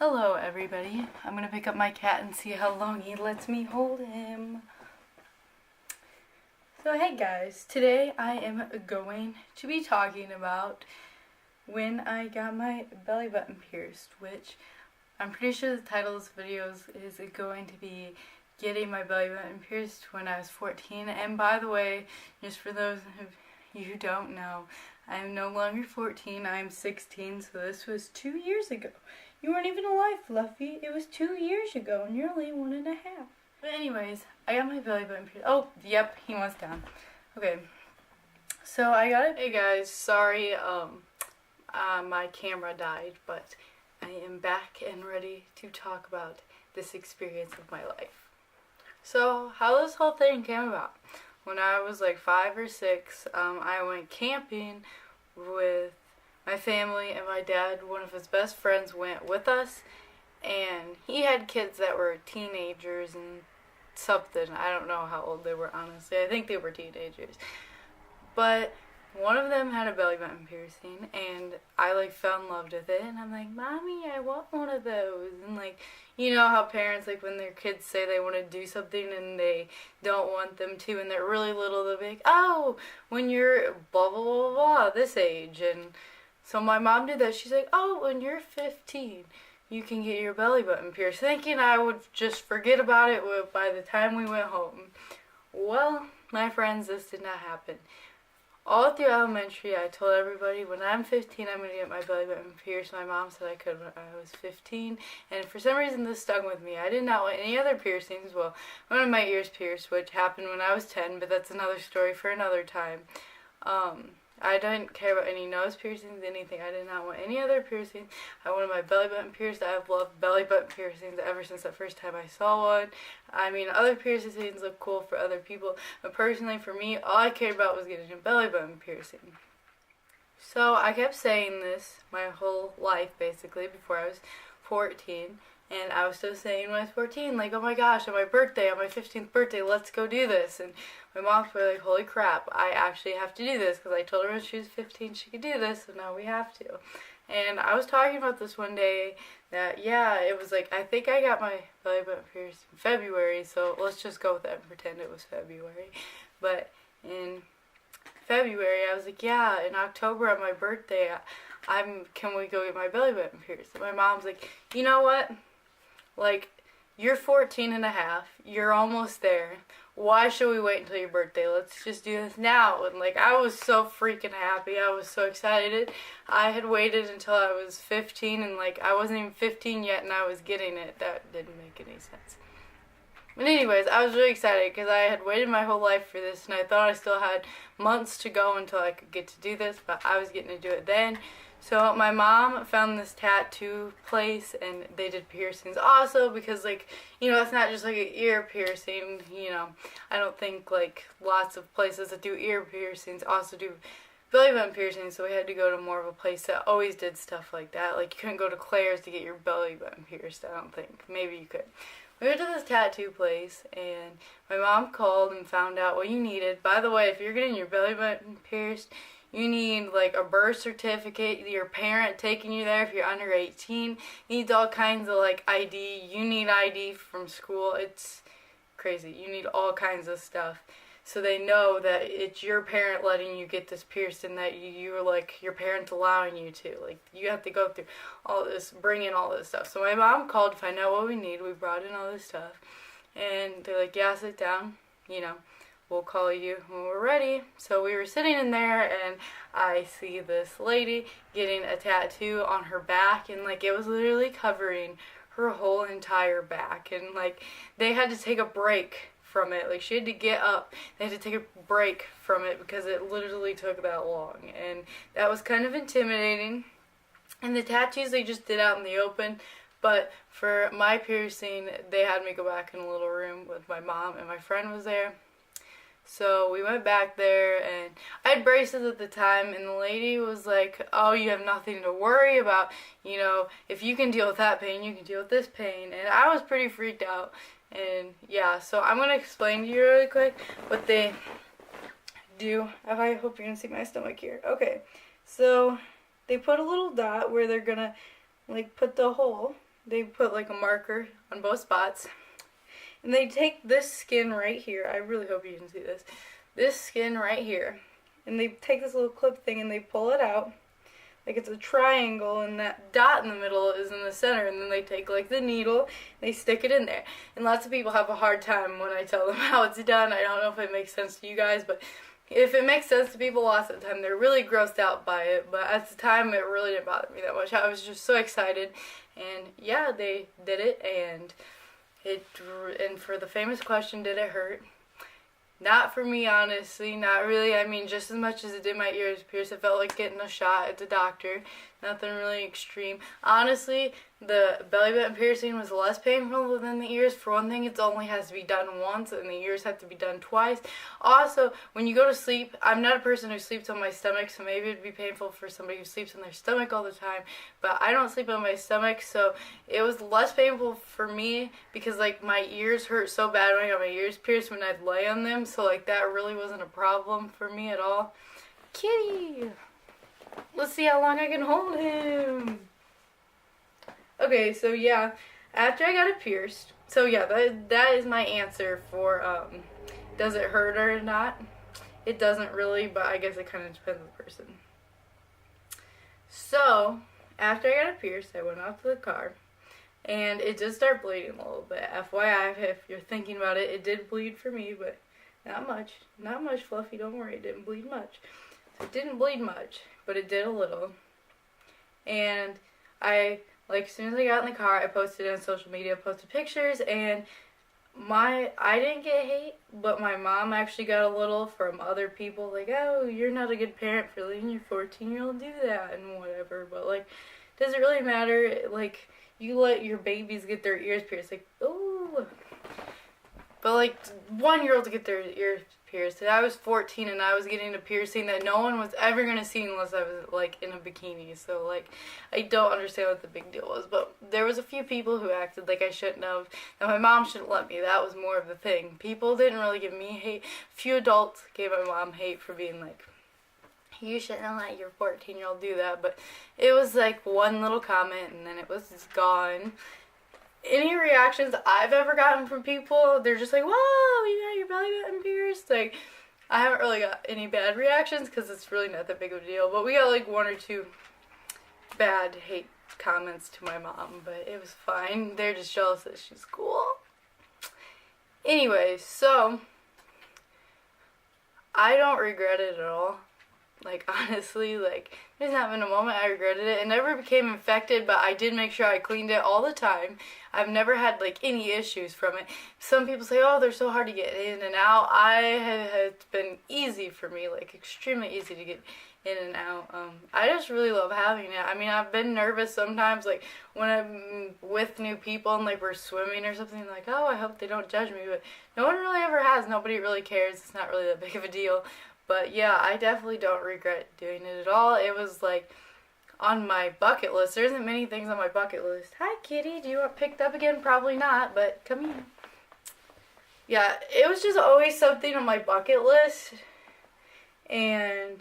Hello everybody. I'm gonna pick up my cat and see how long he lets me hold him. So hey guys, today I am going to be talking about when I got my belly button pierced, which I'm pretty sure the title of this video is going to be getting my belly button pierced when I was 14. And by the way, just for those of you who don't know, I am no longer 14, I am 16, so this was 2 years ago. You weren't even alive, Fluffy. It was 2 years ago, and you're only 1.5. But anyways, I got my belly button pierced. Oh, yep, he wants down. Okay, so I got it. Hey guys, sorry, my camera died, but I am back and ready to talk about this experience of my life. So, how this whole thing came about. When I was like 5 or 6, I went camping with my family, and my dad, one of his best friends, went with us, and he had kids that were teenagers and something. I don't know how old they were, honestly. I think they were teenagers. But one of them had a belly button piercing, and I like fell in love with it, and I'm like, Mommy, I want one of those. And like, you know how parents, like when their kids say they want to do something and they don't want them to, and they're really little, they'll be like, oh, when you're blah blah blah blah this age. And so my mom did that. She's like, oh, when you're 15, you can get your belly button pierced, thinking I would just forget about it by the time we went home. Well, my friends, this did not happen. All through elementary, I told everybody, when I'm 15, I'm going to get my belly button pierced. My mom said I could when I was 15, and for some reason this stuck with me. I did not want any other piercings. Well, one of my ears pierced, which happened when I was 10, but that's another story for another time. I didn't care about any nose piercings, anything. I did not want any other piercings. I wanted my belly button pierced. I have loved belly button piercings ever since the first time I saw one. I mean, other piercings look cool for other people, but personally for me, all I cared about was getting a belly button piercing. So I kept saying this my whole life, basically, before I was 14. And I was still saying when I was 14, like, oh my gosh, on my birthday, on my 15th birthday, let's go do this. And my mom's were like, holy crap, I actually have to do this, because I told her when she was 15 she could do this, so now we have to. And I was talking about this one day, that, yeah, it was like, I think I got my belly button pierced in February, so let's just go with that and pretend it was February. But in February, I was like, yeah, in October on my birthday, can we go get my belly button pierced? And my mom's like, you know what? Like, you're 14 and a half, you're almost there. Why should we wait until your birthday? Let's just do this now. And like, I was so freaking happy. I was so excited. I had waited until I was 15, and like, I wasn't even 15 yet and I was getting it. That didn't make any sense. But anyways, I was really excited because I had waited my whole life for this, and I thought I still had months to go until I could get to do this, but I was getting to do it then. So my mom found this tattoo place, and they did piercings also, because like, you know, it's not just like an ear piercing, you know. I don't think like lots of places that do ear piercings also do belly button piercings, so we had to go to more of a place that always did stuff like that. Like, you couldn't go to Claire's to get your belly button pierced, I don't think. Maybe you could. We went to this tattoo place, and my mom called and found out what you needed. By the way, if you're getting your belly button pierced, you need like a birth certificate, your parent taking you there if you're under 18. Needs all kinds of like ID. You need ID from school. It's crazy. You need all kinds of stuff. So they know that it's your parent letting you get this pierced, and that you're like your parents allowing you to. Like, you have to go through all this, bring in all this stuff. So my mom called to find out what we need. We brought in all this stuff, and they're like, yeah, sit down, you know. We'll call you when we're ready. So we were sitting in there, and I see this lady getting a tattoo on her back, and like, it was literally covering her whole entire back, and like, they had to take a break from it. Like, she had to get up, they had to take a break from it because it literally took that long, and that was kind of intimidating. And the tattoos they just did out in the open, but for my piercing, they had me go back in a little room with my mom, and my friend was there. So we went back there, and I had braces at the time, and the lady was like, oh, you have nothing to worry about. You know, if you can deal with that pain, you can deal with this pain. And I was pretty freaked out. And yeah, so I'm going to explain to you really quick what they do. I hope you're going to see my stomach here. Okay, so they put a little dot where they're going to like put the hole they put like a marker on both spots. And they take this skin right here. I really hope you can see this. This skin right here. And they take this little clip thing and they pull it out. Like it's a triangle, and that dot in the middle is in the center, and then they take like the needle, they stick it in there. And lots of people have a hard time when I tell them how it's done. I don't know if it makes sense to you guys, but if it makes sense to people, lots of the time they're really grossed out by it. But at the time, it really didn't bother me that much. I was just so excited, and yeah, they did it, and for the famous question, did it hurt? Not for me, honestly, not really. I mean, just as much as it did my ears pierce, it felt like getting a shot at the doctor. Nothing really extreme. Honestly, the belly button piercing was less painful than the ears. For one thing, it only has to be done once, and the ears have to be done twice. Also, when you go to sleep, I'm not a person who sleeps on my stomach, so maybe it'd be painful for somebody who sleeps on their stomach all the time, but I don't sleep on my stomach, so it was less painful for me because, like, my ears hurt so bad when I got my ears pierced when I'd lay on them, so, like, that really wasn't a problem for me at all. Kitty! Let's see how long I can hold him. Okay, so yeah, after I got it pierced, so yeah, that is my answer for, does it hurt or not? It doesn't really, but I guess it kind of depends on the person. So, after I got it pierced, I went out to the car, and it did start bleeding a little bit. FYI, if you're thinking about it, it did bleed for me, but not much. Not much, Fluffy, don't worry, it didn't bleed much. So it didn't bleed much, but it did a little. And as soon as I got in the car, I posted it on social media, posted pictures, and I didn't get hate, but my mom actually got a little from other people, like, oh, you're not a good parent for letting your 14-year-old do that, and whatever, but, like, does it really matter? Like, you let your babies get their ears pierced, like, ooh. But, like, 1-year-olds get their ears pierced. And I was 14 and I was getting a piercing that no one was ever going to see unless I was, like, in a bikini. So, like, I don't understand what the big deal was. But there was a few people who acted like I shouldn't have. And my mom shouldn't let me. That was more of the thing. People didn't really give me hate. A few adults gave my mom hate for being like, you shouldn't let your 14-year-old do that. But it was, like, one little comment and then it was just gone. Any reactions I've ever gotten from people, they're just like, whoa, you got your belly button pierced. Like, I haven't really got any bad reactions because it's really not that big of a deal. But we got like 1 or 2 bad hate comments to my mom, but it was fine. They're just jealous that she's cool. Anyway, so I don't regret it at all. Like, honestly, like, there's not been a moment I regretted it. It never became infected, but I did make sure I cleaned it all the time. I've never had, like, any issues from it. Some people say, oh, they're so hard to get in and out. It's been easy for me, like, extremely easy to get in and out. I just really love having it. I mean, I've been nervous sometimes, like, when I'm with new people and, like, we're swimming or something, like, oh, I hope they don't judge me. But no one really ever has. Nobody really cares. It's not really that big of a deal. But yeah, I definitely don't regret doing it at all. It was like on my bucket list. There isn't many things on my bucket list. Hi, kitty. Do you want picked up again? Probably not, but come here. Yeah, it was just always something on my bucket list. And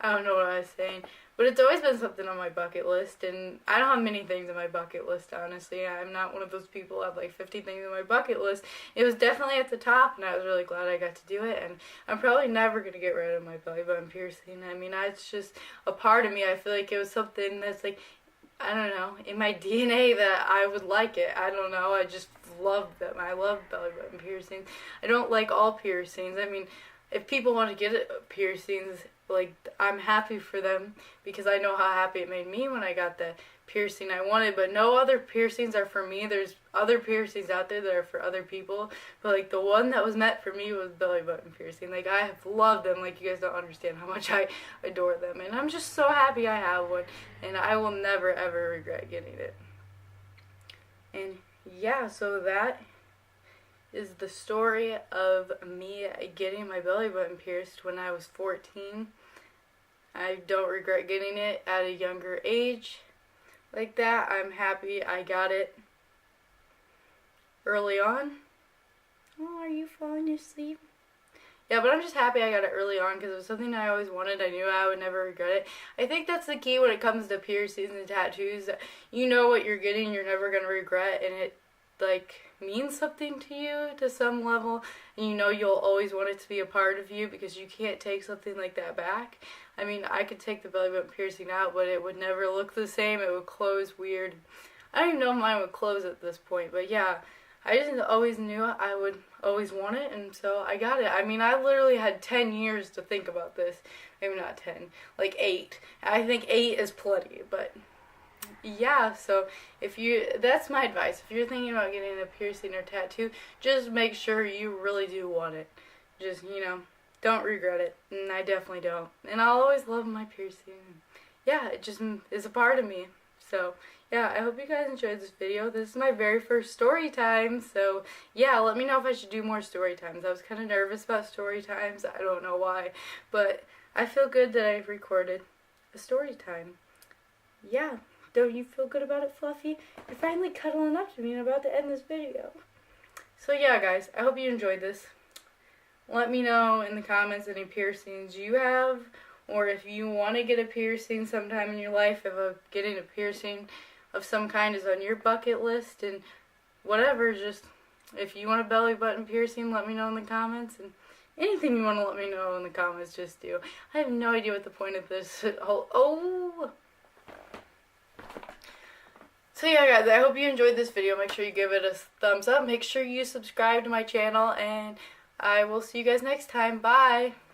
I don't know what I was saying. But it's always been something on my bucket list, and I don't have many things on my bucket list, honestly. I'm not one of those people who have like 50 things on my bucket list. It was definitely at the top, and I was really glad I got to do it, and I'm probably never going to get rid of my belly button piercing. I mean, it's just a part of me. I feel like it was something that's like, I don't know, in my DNA that I would like it. I don't know, I just love them. I love belly button piercings. I don't like all piercings. I mean, if people want to get piercings, like, I'm happy for them because I know how happy it made me when I got the piercing I wanted, but no other piercings are for me. There's other piercings out there that are for other people, but, like, the one that was meant for me was belly button piercing. Like, I have loved them. Like, you guys don't understand how much I adore them, and I'm just so happy I have one, and I will never, ever regret getting it. And, yeah, so that is the story of me getting my belly button pierced when I was 14. I don't regret getting it at a younger age like that. I'm happy I got it early on. Oh, are you falling asleep? Yeah, but I'm just happy I got it early on because it was something I always wanted. I knew I would never regret it. I think that's the key when it comes to piercings and tattoos. You know what you're getting, you're never going to regret, and it, like, means something to you to some level, and you know you'll always want it to be a part of you because you can't take something like that back. I mean, I could take the belly button piercing out, but it would never look the same. It would close weird. I don't even know if mine would close at this point, but yeah, I just always knew I would always want it, and so I got it. I mean, I literally had 10 years to think about this. Maybe not 10, like 8. I think 8 is plenty, but yeah, so that's my advice. If you're thinking about getting a piercing or tattoo, just make sure you really do want it. Just, don't regret it. And I definitely don't. And I'll always love my piercing. Yeah, it just is a part of me. So, yeah, I hope you guys enjoyed this video. This is my very first story time. So, yeah, let me know if I should do more story times. I was kind of nervous about story times. I don't know why. But I feel good that I recorded a story time. Yeah. Don't you feel good about it, Fluffy? You're finally cuddling up to me and about to end this video. So yeah, guys, I hope you enjoyed this. Let me know in the comments any piercings you have, or if you want to get a piercing sometime in your life, if getting a piercing of some kind is on your bucket list, and whatever, just if you want a belly button piercing, let me know in the comments, and anything you want to let me know in the comments, just do. I have no idea what the point of this whole, So yeah, guys, I hope you enjoyed this video. Make sure you give it a thumbs up. Make sure you subscribe to my channel, and I will see you guys next time. Bye!